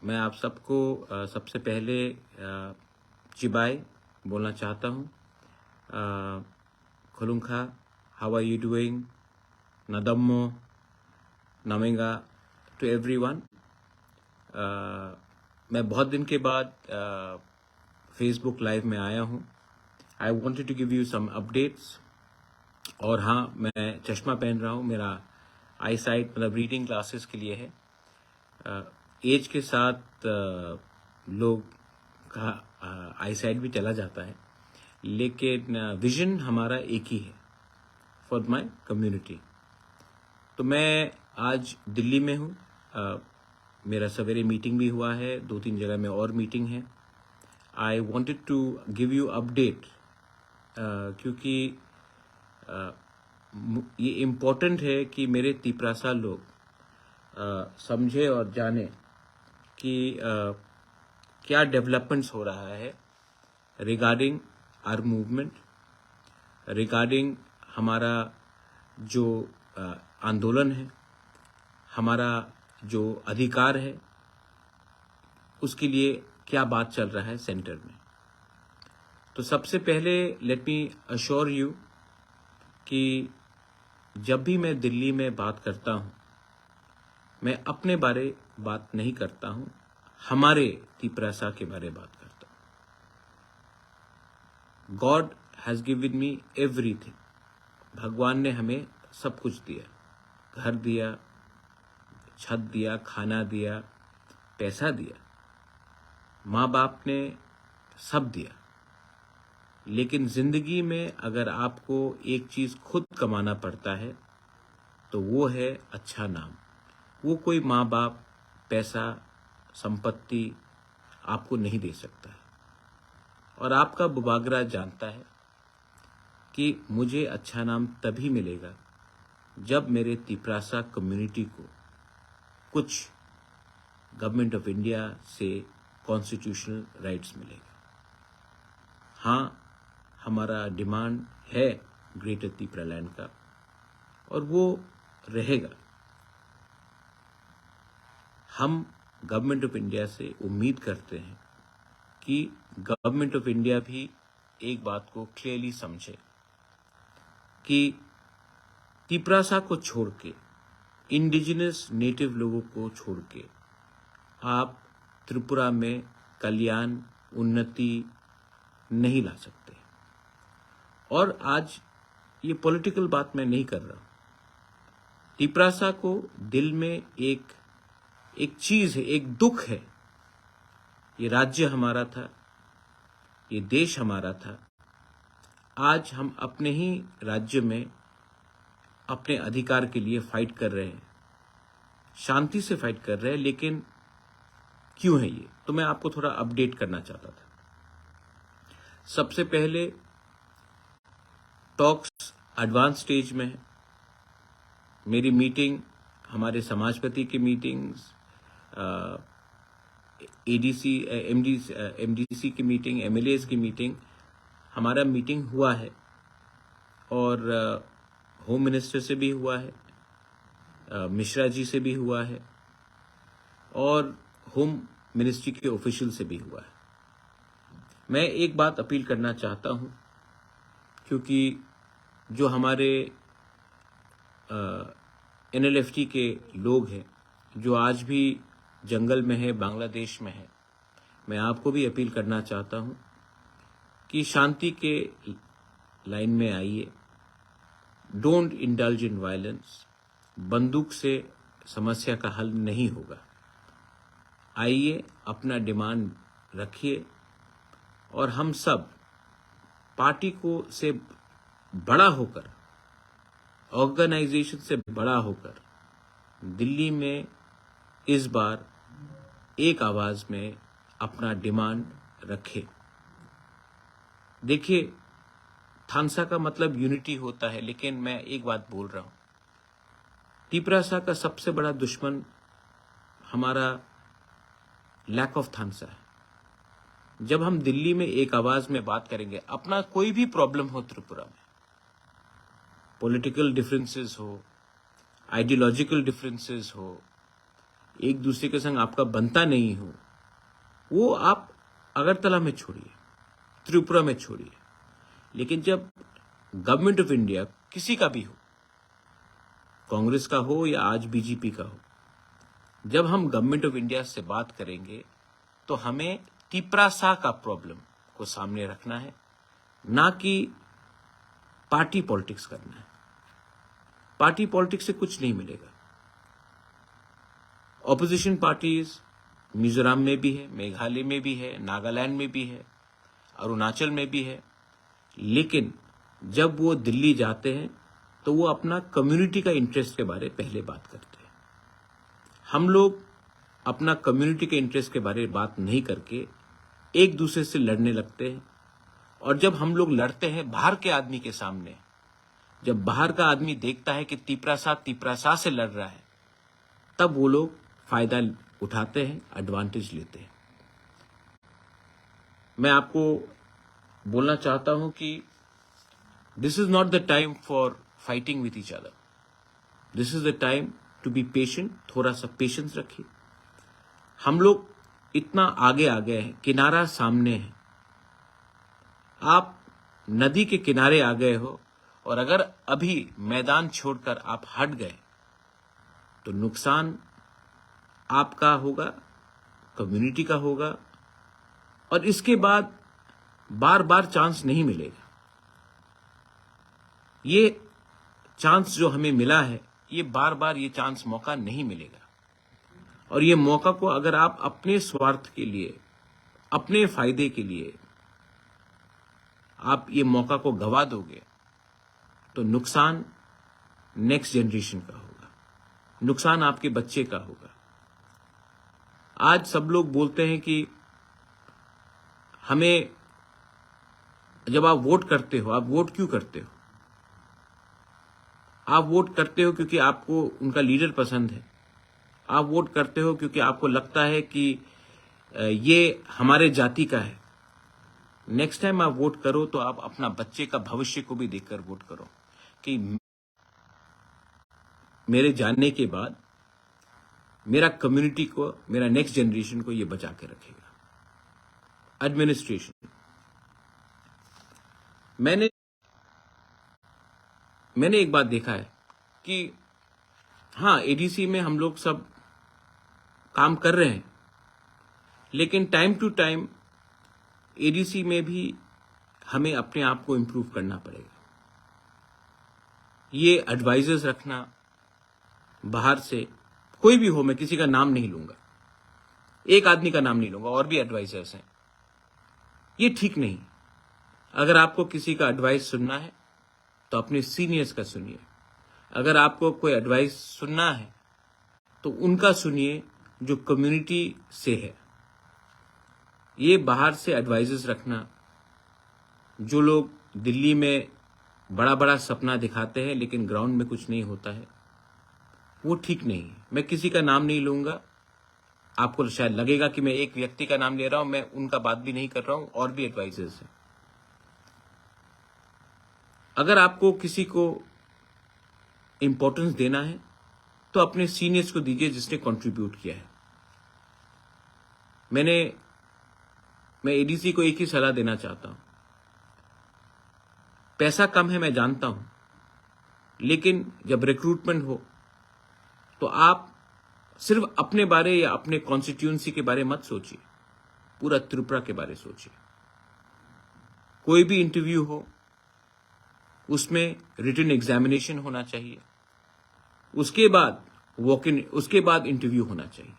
मैं आप सबको सबसे पहले चिबाय बोलना चाहता हूँ। खुलुंखा, हाउ आर यू डूइंग? नदम्मो, नमेंगा टू एवरीवन। मैं बहुत दिन के बाद फेसबुक लाइव में आया हूँ। I wanted to give you some updates. और हाँ, मैं चश्मा पहन रहा हूँ। मेरा आई साइट मतलब रीडिंग क्लासेस के लिए है। एज के साथ लोग का आई साइट भी चला जाता है, लेकिन विजन हमारा एक ही है, फॉर माय कम्युनिटी। तो मैं आज दिल्ली में हूँ। मेरा सवेरे मीटिंग भी हुआ है, 2-3 जगह में और मीटिंग है। I wanted to give you update क्योंकि ये इम्पोर्टेंट है कि मेरे तिपरासा लोग समझे और जाने कि क्या डेवलपमेंट्स हो रहा है रिगार्डिंग आवर मूवमेंट, रिगार्डिंग हमारा जो आंदोलन है, हमारा जो अधिकार है, उसके लिए क्या बात चल रहा है सेंटर में। तो सबसे पहले लेट मी अश्योर यू कि जब भी मैं दिल्ली में बात करता हूँ, मैं अपने बारे बात नहीं करता हूँ, हमारे तिपरासा के बारे बात करता हूँ। God has given me everything. भगवान ने हमें सब कुछ दिया, घर दिया, छत दिया, खाना दिया, पैसा दिया, माँ बाप ने सब दिया। लेकिन जिंदगी में अगर आपको एक चीज खुद कमाना पड़ता है तो वो है अच्छा नाम। वो कोई माँ बाप, पैसा, संपत्ति आपको नहीं दे सकता है। और आपका बुबागरा जानता है कि मुझे अच्छा नाम तभी मिलेगा जब मेरे तिपरासा कम्युनिटी को कुछ गवर्नमेंट ऑफ इंडिया से कॉन्स्टिट्यूशनल राइट्स मिलेगा। हाँ, हमारा डिमांड है ग्रेटर तिपरा लैंड का, और वो रहेगा। हम गवर्नमेंट ऑफ इंडिया से उम्मीद करते हैं कि गवर्नमेंट ऑफ इंडिया भी एक बात को क्लियरली समझे कि तिपरासा को छोड़ के, इंडिजिनस नेटिव लोगों को छोड़ के आप त्रिपुरा में कल्याण, उन्नति नहीं ला सकते। और आज ये पॉलिटिकल बात मैं नहीं कर रहा हूं। तिपरासा को दिल में एक चीज है, एक दुख है। ये राज्य हमारा था, ये देश हमारा था। आज हम अपने ही राज्य में अपने अधिकार के लिए फाइट कर रहे हैं, शांति से फाइट कर रहे हैं। लेकिन क्यों है ये? तो मैं आपको थोड़ा अपडेट करना चाहता था। सबसे पहले टॉक्स एडवांस स्टेज में है। मेरी मीटिंग, हमारे समाजपति की मीटिंग्स, एडीसी, एमडीसी की मीटिंग, एमएलएस की मीटिंग, हमारा मीटिंग हुआ है। और होम मिनिस्टर से भी हुआ है, मिश्रा जी से भी हुआ है, और होम मिनिस्ट्री के ऑफिशियल से भी हुआ है। मैं एक बात अपील करना चाहता हूं, क्योंकि जो हमारे NLFT के लोग हैं, जो आज भी जंगल में है, बांग्लादेश में है, मैं आपको भी अपील करना चाहता हूं कि शांति के लाइन में आइए। Don't indulge in violence. बंदूक से समस्या का हल नहीं होगा। आइए, अपना डिमांड रखिए, और हम सब पार्टी को से बड़ा होकर, ऑर्गेनाइजेशन से बड़ा होकर दिल्ली में इस बार एक आवाज में अपना डिमांड रखे। देखिए, थानसा का मतलब यूनिटी होता है, लेकिन मैं एक बात बोल रहा हूं, तिपरासा का सबसे बड़ा दुश्मन हमारा लैक ऑफ थानसा है। जब हम दिल्ली में एक आवाज में बात करेंगे, अपना कोई भी प्रॉब्लम हो त्रिपुरा में, पॉलिटिकल डिफरेंसेस हो, आइडियोलॉजिकल डिफरेंसेस हो, एक दूसरे के संग आपका बनता नहीं हो, वो आप अगरतला में छोड़िए, त्रिपुरा में छोड़िए, लेकिन जब गवर्नमेंट ऑफ इंडिया किसी का भी हो, कांग्रेस का हो या आज बीजेपी का हो, जब हम गवर्नमेंट ऑफ इंडिया से बात करेंगे तो हमें तिपरासा का प्रॉब्लम को सामने रखना है, ना कि पार्टी पॉलिटिक्स करना है। पार्टी पॉलिटिक्स से कुछ नहीं मिलेगा। ऑपोजिशन पार्टीज मिजोरम में भी है, मेघालय में भी है, नागालैंड में भी है, अरुणाचल में भी है, लेकिन जब वो दिल्ली जाते हैं तो वो अपना कम्युनिटी का इंटरेस्ट के बारे में पहले बात करते हैं। हम लोग अपना कम्युनिटी के इंटरेस्ट के बारे में बात नहीं करके एक दूसरे से लड़ने लगते हैं, और जब हम लोग लड़ते हैं बाहर के आदमी के सामने, जब बाहर का आदमी देखता है कि तिपरासा से लड़ रहा है, तब वो लोग फायदा उठाते हैं, एडवांटेज लेते हैं। मैं आपको बोलना चाहता हूं कि this is not the time for fighting with each other, this is the time to be patient. थोड़ा सा पेशेंस रखिए। हम लोग इतना आगे आ गए हैं, किनारा सामने है। आप नदी के किनारे आ गए हो, और अगर अभी मैदान छोड़कर आप हट गए तो नुकसान आपका होगा, कम्युनिटी का होगा, और इसके बाद बार बार चांस नहीं मिलेगा। ये चांस जो हमें मिला है, ये बार बार ये चांस मौका नहीं मिलेगा, और ये मौका को अगर आप अपने स्वार्थ के लिए, अपने फायदे के लिए आप ये मौका को गवा दोगे तो नुकसान नेक्स्ट जनरेशन का होगा, नुकसान आपके बच्चे का होगा। आज सब लोग बोलते हैं कि हमें, जब आप वोट करते हो, आप वोट क्यों करते हो? आप वोट करते हो क्योंकि आपको उनका लीडर पसंद है। आप वोट करते हो क्योंकि आपको लगता है कि ये हमारे जाति का है। नेक्स्ट टाइम आप वोट करो तो आप अपना बच्चे का भविष्य को भी देखकर वोट करो कि मेरे जाने के बाद मेरा कम्युनिटी को, मेरा नेक्स्ट जनरेशन को ये बचा के रखेगा। एडमिनिस्ट्रेशन, मैंने एक बात देखा है कि हाँ, एडीसी में हम लोग सब काम कर रहे हैं, लेकिन टाइम टू टाइम एडीसी में भी हमें अपने आप को इम्प्रूव करना पड़ेगा। ये एडवाइजर्स रखना बाहर से, कोई भी हो, मैं किसी का नाम नहीं लूंगा, एक आदमी का नाम नहीं लूंगा, और भी एडवाइजर्स हैं, ये ठीक नहीं। अगर आपको किसी का एडवाइस सुनना है तो अपने सीनियर्स का सुनिए। अगर आपको कोई एडवाइस सुनना है तो उनका सुनिए जो कम्युनिटी से है। ये बाहर से एडवाइजर्स रखना, जो लोग दिल्ली में बड़ा बड़ा सपना दिखाते हैं लेकिन ग्राउंड में कुछ नहीं होता है, वो ठीक नहीं है। मैं किसी का नाम नहीं लूंगा, आपको शायद लगेगा कि मैं एक व्यक्ति का नाम ले रहा हूं, मैं उनका बात भी नहीं कर रहा हूं, और भी एडवाइजर्स हैं। अगर आपको किसी को इंपॉर्टेंस देना है तो अपने सीनियर्स को दीजिए जिसने कंट्रीब्यूट किया है। मैं एडीसी को एक ही सलाह देना चाहता हूं। पैसा कम है, मैं जानता हूं, लेकिन जब रिक्रूटमेंट हो तो आप सिर्फ अपने बारे या अपने कॉन्स्टिट्यूएंसी के बारे मत सोचिए, पूरा त्रिपुरा के बारे सोचिए। कोई भी इंटरव्यू हो उसमें रिटन एग्जामिनेशन होना चाहिए, उसके बाद वॉक इन, उसके बाद इंटरव्यू होना चाहिए।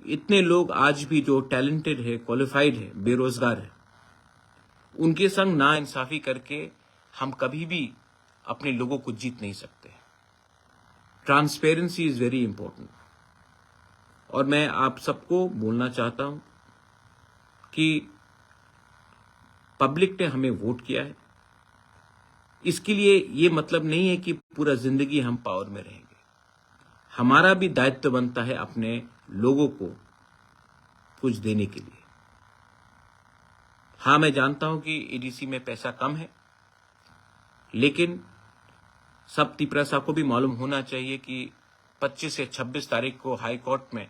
इतने लोग आज भी जो टैलेंटेड है, क्वालिफाइड है, बेरोजगार है, उनके संग नाइंसाफी करके हम कभी भी अपने लोगों को जीत नहीं सकते। Transparency is very important. और मैं आप सबको बोलना चाहता हूं कि पब्लिक ने हमें वोट किया है, इसके लिए ये मतलब नहीं है कि पूरा जिंदगी हम पावर में रहेंगे। हमारा भी दायित्व बनता है अपने लोगों को कुछ देने के लिए। हाँ, मैं जानता हूं कि एडीसी में पैसा कम है, लेकिन सब तिपरासा को भी मालूम होना चाहिए कि 25 या 26 तारीख को हाई कोर्ट में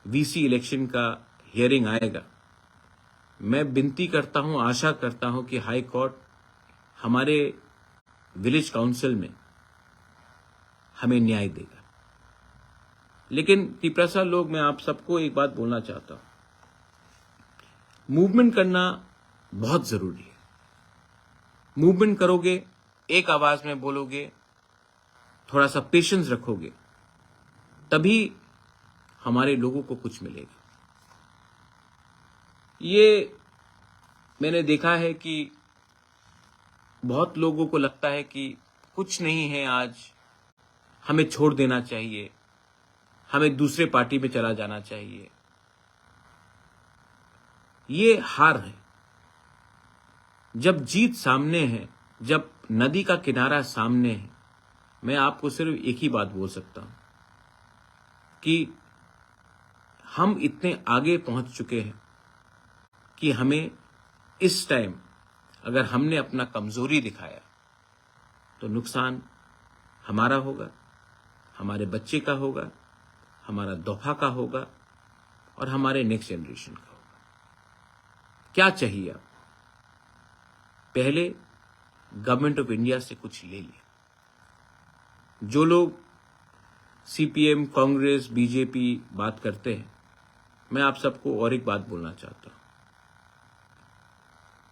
वीसी इलेक्शन का हियरिंग आएगा, मैं विनती करता हूं, आशा करता हूं कि हाई कोर्ट हमारे विलेज काउंसिल में हमें न्याय देगा। लेकिन तिपरासा लोग, मैं आप सबको एक बात बोलना चाहता हूं, मूवमेंट करना बहुत जरूरी है। मूवमेंट करोगे, एक आवाज में बोलोगे, थोड़ा सा पेशेंस रखोगे, तभी हमारे लोगों को कुछ मिलेगा। ये मैंने देखा है कि बहुत लोगों को लगता है कि कुछ नहीं है, आज हमें छोड़ देना चाहिए, हमें दूसरे पार्टी में चला जाना चाहिए। ये हार है। जब जीत सामने है, जब नदी का किनारा सामने है, मैं आपको सिर्फ एक ही बात बोल सकता हूं कि हम इतने आगे पहुंच चुके हैं कि हमें इस टाइम अगर हमने अपना कमजोरी दिखाया तो नुकसान हमारा होगा, हमारे बच्चे का होगा, हमारा दोहा का होगा और हमारे नेक्स्ट जनरेशन का होगा। क्या चाहिए आप? पहले गवर्नमेंट ऑफ इंडिया से कुछ ले लिया। जो लोग सीपीएम, कांग्रेस, बीजेपी बात करते हैं, मैं आप सबको और एक बात बोलना चाहता हूं।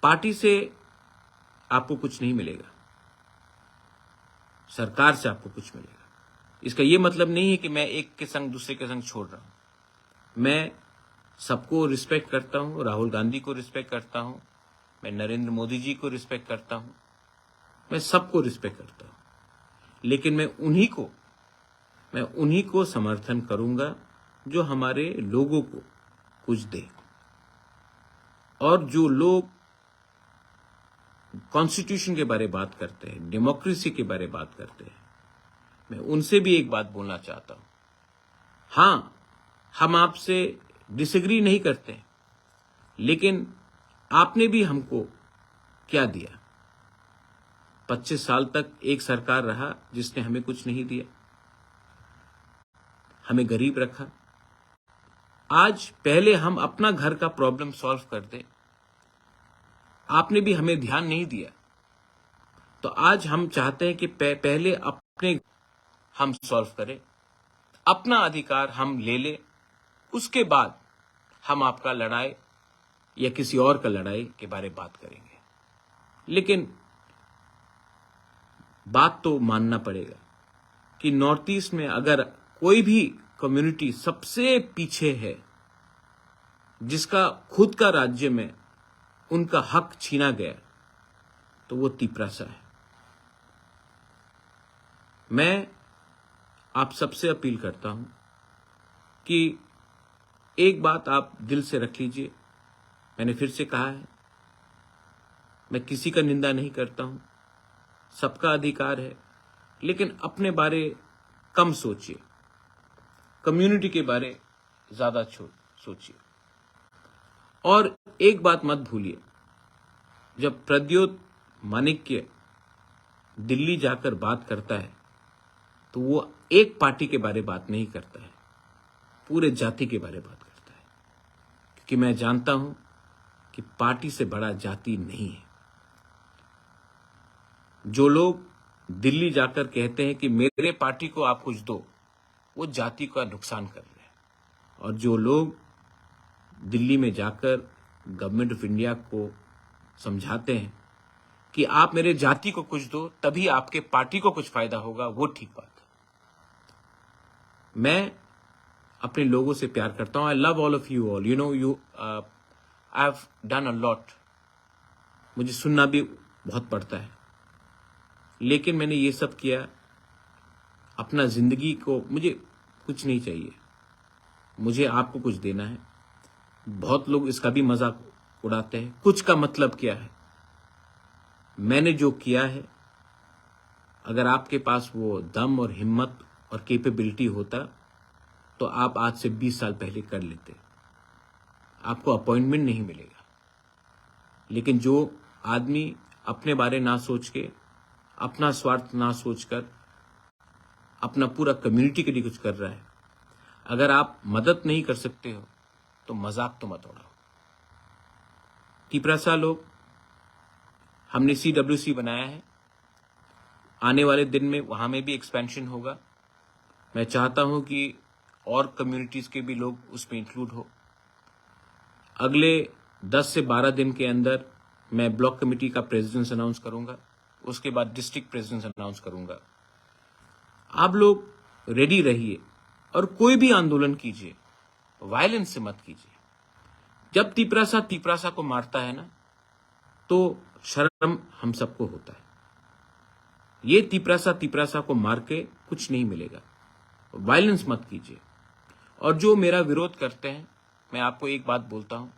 पार्टी से आपको कुछ नहीं मिलेगा, सरकार से आपको कुछ मिलेगा। इसका यह मतलब नहीं है कि मैं एक के संग दूसरे के संग छोड़ रहा हूं। मैं सबको रिस्पेक्ट करता हूं, राहुल गांधी को रिस्पेक्ट करता हूं, मैं नरेंद्र मोदी जी को रिस्पेक्ट करता हूं, मैं सबको रिस्पेक्ट करता हूं। लेकिन मैं उन्हीं को समर्थन करूंगा जो हमारे लोगों को कुछ दे। और जो लोग कॉन्स्टिट्यूशन के बारे में बात करते हैं, डेमोक्रेसी के बारे में बात करते हैं, मैं उनसे भी एक बात बोलना चाहता हूं। हां, हम आपसे डिसएग्री नहीं करते, लेकिन आपने भी हमको क्या दिया? 25 साल तक एक सरकार रहा जिसने हमें कुछ नहीं दिया, हमें गरीब रखा। आज पहले हम अपना घर का प्रॉब्लम सॉल्व कर दे, आपने भी हमें ध्यान नहीं दिया। तो आज हम चाहते हैं कि पहले अपने हम सॉल्व करें, अपना अधिकार हम ले ले, उसके बाद हम आपका लड़ाई या किसी और का लड़ाई के बारे में बात करेंगे। लेकिन बात तो मानना पड़ेगा कि नॉर्थ ईस्ट में अगर कोई भी कम्युनिटी सबसे पीछे है, जिसका खुद का राज्य में उनका हक छीना गया, तो वो तिपरासा है। मैं आप सबसे अपील करता हूं कि एक बात आप दिल से रख लीजिए। मैंने फिर से कहा है, मैं किसी का निंदा नहीं करता हूं, सबका अधिकार है, लेकिन अपने बारे कम सोचिए, कम्युनिटी के बारे ज्यादा सोचिए। और एक बात मत भूलिए, जब प्रद्योत माणिक्य दिल्ली जाकर बात करता है तो वो एक पार्टी के बारे बात नहीं करता है, पूरे जाति के बारे बात करता है। क्योंकि मैं जानता हूं कि पार्टी से बड़ा जाति नहीं है। जो लोग दिल्ली जाकर कहते हैं कि मेरे पार्टी को आप कुछ दो, वो जाति का नुकसान कर रहे हैं। और जो लोग दिल्ली में जाकर गवर्नमेंट ऑफ इंडिया को समझाते हैं कि आप मेरे जाति को कुछ दो, तभी आपके पार्टी को कुछ फायदा होगा, वो ठीक बात है। मैं अपने लोगों से प्यार करता हूं। I love all of you all. I have done a lot. मुझे सुनना भी बहुत पड़ता है, लेकिन मैंने ये सब किया अपना जिंदगी को। मुझे कुछ नहीं चाहिए, मुझे आपको कुछ देना है। बहुत लोग इसका भी मजाक उड़ाते हैं, कुछ का मतलब क्या है? मैंने जो किया है, अगर आपके पास वो दम और हिम्मत और कैपेबिलिटी होता तो आप आज से 20 साल पहले कर लेते। आपको अपॉइंटमेंट नहीं मिलेगा। लेकिन जो आदमी अपने बारे ना सोच के, अपना स्वार्थ ना सोचकर अपना पूरा कम्युनिटी के लिए कुछ कर रहा है, अगर आप मदद नहीं कर सकते हो तो मजाक तो मत उड़ाओ। तिपरासा लोग, हमने CWC बनाया है, आने वाले दिन में वहां में भी एक्सपेंशन होगा। मैं चाहता हूं कि और कम्युनिटीज के भी लोग उसमें इंक्लूड हो। अगले 10 से 12 दिन के अंदर मैं ब्लॉक कमेटी का प्रेसिडेंस अनाउंस करूंगा, उसके बाद डिस्ट्रिक्ट प्रेसिडेंस अनाउंस करूंगा। आप लोग रेडी रहिए और कोई भी आंदोलन कीजिए, वायलेंस से मत कीजिए। जब तिपरासा को मारता है ना, तो शर्म हम सबको होता है। ये तिपरासा को मार के कुछ नहीं मिलेगा। वायलेंस मत कीजिए। और जो मेरा विरोध करते हैं, मैं आपको एक बात बोलता हूं,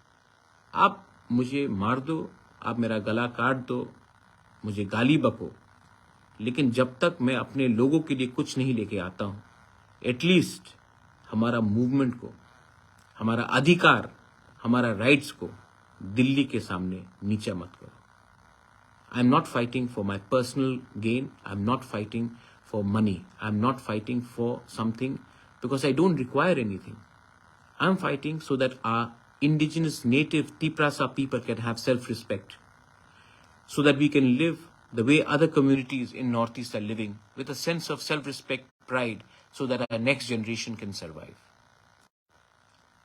आप मुझे मार दो, आप मेरा गला काट दो, मुझे गाली बको, लेकिन जब तक मैं अपने लोगों के लिए कुछ नहीं लेके आता हूं, एटलीस्ट हमारा मूवमेंट को, हमारा अधिकार, हमारा राइट्स को दिल्ली के सामने नीचा मत करो। I am not fighting for my personal gain, I am not fighting for money. I'm not fighting for something because I don't require anything. I'm fighting so that our indigenous native Tiprasa people can have self-respect, so that we can live the way other communities in Northeast are living, with a sense of self-respect, pride, so that our next generation can survive.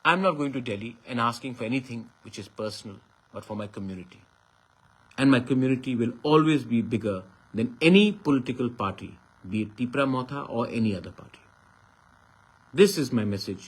I'm not going to Delhi and asking for anything which is personal, but for my community. And my community will always be bigger than any political party, be it Tipra Motha or any other party. This is my message